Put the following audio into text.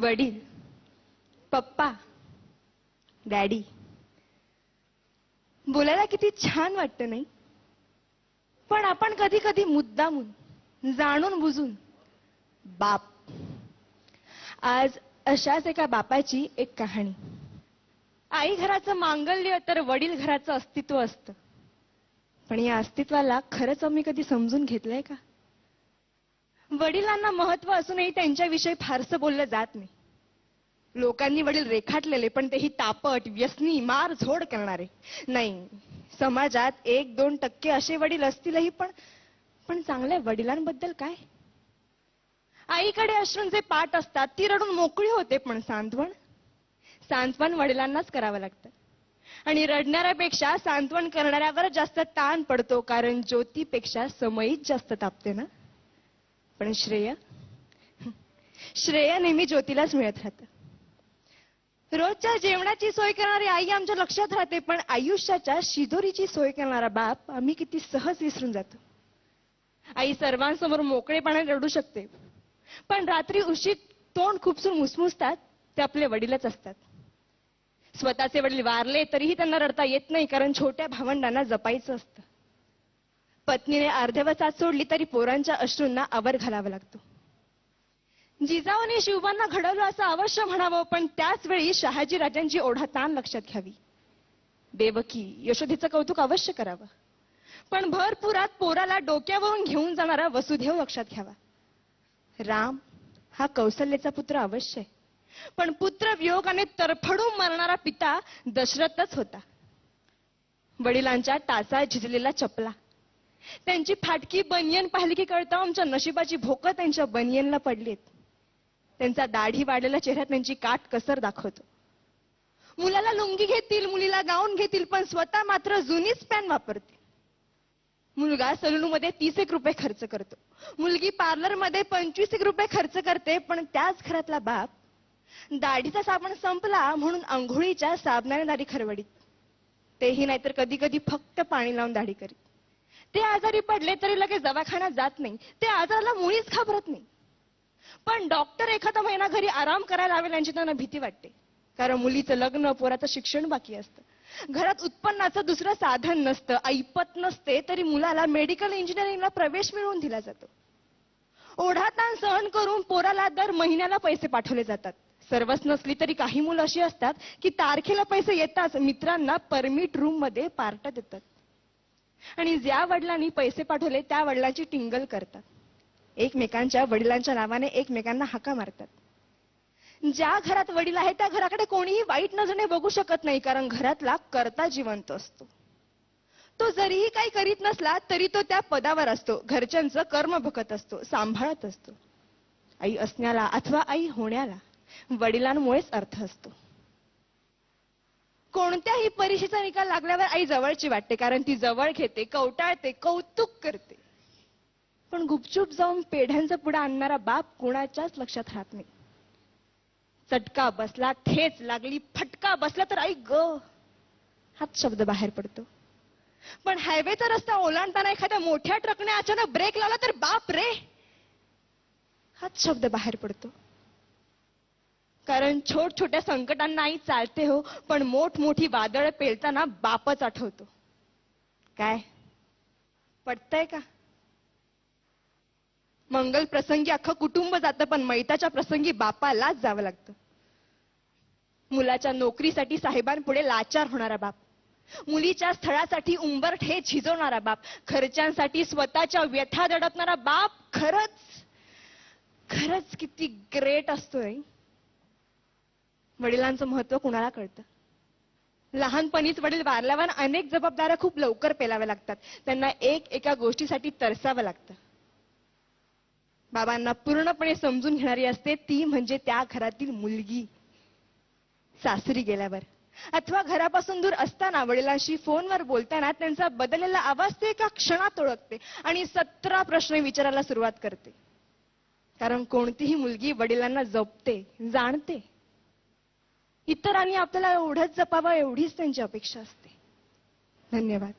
वडील, पप्पा, डॅडी बोलायला किती छान वाटतं नाही? पण आपण कधी कधी मुद्दामून जाणून बुजून बाप. आज अशाच एका बापाची एक कहाणी. आई घराचं मांगल्य तर वडील घराचं अस्तित्व असतं. पण या अस्तित्वाला खरंच आम्ही कधी समजून घेतलंय का? वडिलांना महत्व असूनही त्यांच्याविषयी फारसं बोललं जात नाही. लोकांनी वडील रेखाटलेले, पण तेही तापट, व्यसनी, मार झोड करणारे. नाही, समाजात 1-2% असे वडील असतीलही, पण चांगल्या वडिलांबद्दल काय? आईकडे अश्रूंचे पाट असतात, ती रडून मोकळी होते, पण सांत्वन वडिलांनाच करावं लागतं. आणि रडणाऱ्यापेक्षा सांत्वन करणाऱ्यावर जास्त ताण पडतो, कारण ज्योतीपेक्षा समईच जास्त तापते ना. पण श्रेय नेहमी ज्योतीलाच मिळत राहतं. रोजच्या जेवणाची सोय करणारी आई आमच्या लक्षात राहते, पण आयुष्याच्या शिदोरीची सोय करणारा बाप आम्ही किती सहज विसरून जातो. आई सर्वांसमोर मोकळेपणाने रडू शकते, पण रात्री उशीत तोंड खुपसून मुसमुसतात ते आपले वडीलच असतात. स्वतःचे वडील वारले तरीही त्यांना रडता येत नाही, कारण छोट्या भावंडांना जपायचं असतं. पत्नीने अर्ध्यावर साथ सोडली तरी पोरांच्या अश्रूंना आवर घालावा लागतो. जिजाऊने शिवबांना घडवलं असं अवश्य म्हणावं, पण त्याच वेळी शहाजी राजांची ओढाताण लक्षात घ्यावी. देवकी, यशोदेचं कौतुक अवश्य करावं, पण भरपुरात पोराला डोक्यावरून घेऊन जाणारा वसुदेव लक्षात घ्यावा. राम हा कौशल्याचा पुत्र अवश्य आहे, पण पुत्र वियोगाने तरफडून मरणारा पिता दशरथच होता. वडिलांच्या टाचा झिजलेला चपला, त्यांची फाटकी बनियन पाहिली की कळतं आमच्या नशिबाची भोकं त्यांच्या बनियनला पडलीत. त्यांचा दाढी वाढलेला चेहरा त्यांची काट कसर दाखवतो. मुलाला लुंगी घेतील, मुलीला गाऊन घेतील, पण स्वतः मात्र जुनीच पॅन वापरतील. मुलगा सलूनमध्ये 30 रुपये खर्च करतो, मुलगी पार्लरमध्ये 25 रुपये खर्च करते, पण त्याच घरातला बाप दाढीचा साबण संपला म्हणून अंघोळीच्या साबणाने दाढी खरवडीत. तेही नाहीतर कधी कधी फक्त पाणी लावून दाढी करीत. ते आजारी पडले तरी लगेच दवाखान्यात जात नाही, ते आजाराला मुळीच घाबरत नाही. पण डॉक्टर एखादा महिना घरी आराम करायला लावेल यांची त्यांना भीती वाटते, कारण मुलीचं लग्न, पोराचं शिक्षण बाकी असतं. घरात उत्पन्नाचं दुसरं साधन नसतं, ऐपत नसते, तरी मुलाला मेडिकल इंजिनिअरिंगला प्रवेश मिळवून दिला जातो. ओढाताण सहन करून पोराला दर महिन्याला पैसे पाठवले जातात. सर्वच नसली तरी काही मुलं अशी असतात की तारखेला पैसे येताच मित्रांना परमिट रूम मध्ये पार्ट्या देतात, आणि ज्या वडिलांनी पैसे पाठवले त्या वडिलांची टिंगल करतात. एकमेकांच्या वडिलांच्या नावाने एकमेकांना हाका मारतात. ज्या घरात वडील आहे त्या घराकडे कोणीही वाईट नजरेने बघू शकत नाही, कारण घरातला कर्ता जिवंत असतो. तो जरीही काही करीत नसला तरी तो त्या पदावर असतो, घरच्यांचं कर्म बघत असतो, सांभाळत असतो. आई असण्याला अथवा आई होण्याला वडिलांमुळेच अर्थ असतो. कोणत्याही परीक्षेचा निकाल लागल्यावर आई जवळची वाटते, कारण ती जवळ घेते, कवटाळते, कौतुक करते. पण गुपचूप जाऊन पेढ्यांचा पुडा आणणारा बाप कोणाच्याच लक्षात राहत नाही. चटका बसला, ठेच लागली, फटका बसला तर आई ग हाच शब्द बाहेर पडतो. पण हायवेचा रस्ता ओलांडताना एखाद्या मोठ्या ट्रकने अचानक ब्रेक लावला तर बाप रे हाच शब्द बाहेर पडतो. कारण छोट्या संकटांना आई चालते हो, पण मोठी वादळ पेलताना बापच आठवतो. काय पटतंय का? मंगल प्रसंगी अख्खं कुटुंब जातं, पण मैताच्या प्रसंगी बापालाच जावं लागतं. मुलाच्या नोकरीसाठी साहेबांपुढे लाचार होणारा बाप, मुलीच्या स्थळासाठी उंबरठे झिजवणारा बाप, खर्चांसाठी स्वतःच्या व्यथा दडपणारा बाप खरंच किती ग्रेट असतोय. वडिलांचं महत्व कुणाला कळतं? लहानपणीच वडील वारल्यावर अनेक जबाबदाऱ्या खूप लवकर पेलाव्या लागतात. त्यांना एका गोष्टीसाठी तरसावं लागतं. बाबांना पूर्णपणे समजून घेणारी असते ती म्हणजे त्या घरातील मुलगी. सासरी गेल्यावर अथवा घरापासून दूर असताना वडिलांशी फोनवर बोलताना त्यांचा बदललेला आवाज ते एका क्षणात ओळखते आणि 17 प्रश्न विचारायला सुरुवात करते. कारण कोणतीही मुलगी वडिलांना जपते, जाणते. इतरांनी आपल्याला एवढंच जपावं एवढीच त्यांची अपेक्षा असते. धन्यवाद.